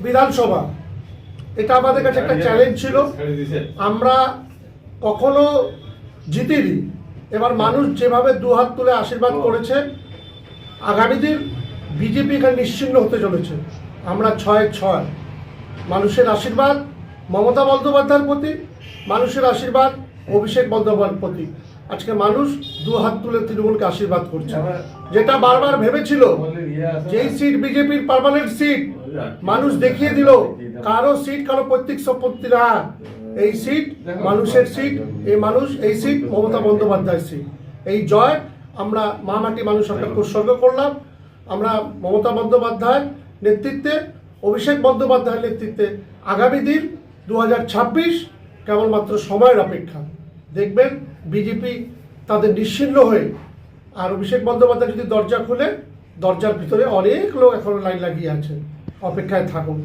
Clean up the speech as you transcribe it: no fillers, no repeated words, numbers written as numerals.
বিধানসভা, এটা আমাদের কাছে একটা চ্যালেঞ্জ ছিল। আমরা কখনো জিতিনি, এবার মানুষ যেভাবে দুহাত তুলে আশীর্বাদ করেছে, আগামী দিন বিজেপি এখানে নিশ্চিহ্ন হতে চলেছে। আমরা 6-6, মানুষের আশীর্বাদ মমতা বন্দ্যোপাধ্যায়ের প্রতি, মানুষের আশীর্বাদ অভিষেক বন্দ্যোপাধ্যায়ের প্রতি। আজকে মানুষ দুহাত তুলে তৃণমূলকে আশীর্বাদ করছে। যেটা বারবার ভেবেছিল যেই সিট বিজেপির পার্মানেন্ট সিট, মানুষ দেখিয়ে দিল কারো সিট কারো পৈতৃক সম্পত্তি না, এই সিট মানুষের সিট, এই সিট মমতা বন্দ্যোপাধ্যায়ের সিট। এই জয় আমরা মা মাটি মানুষ সরকারকে উৎসর্গ করলাম। আমরা মমতা বন্দ্যোপাধ্যায়ের নেতৃত্বে, অভিষেক বন্দ্যোপাধ্যায়ের নেতৃত্বে আগামী দিন 2026 কেবলমাত্র সময়ের অপেক্ষা। দেখবেন বিজেপি তাদের নিশ্চিহ্ন হয়ে, আর অভিষেক বন্দ্যোপাধ্যায় যদি দরজা খুলে, দরজার ভিতরে অনেক লোক এখনো লাইন লাগিয়ে আছে, অপেক্ষায় থাকুন।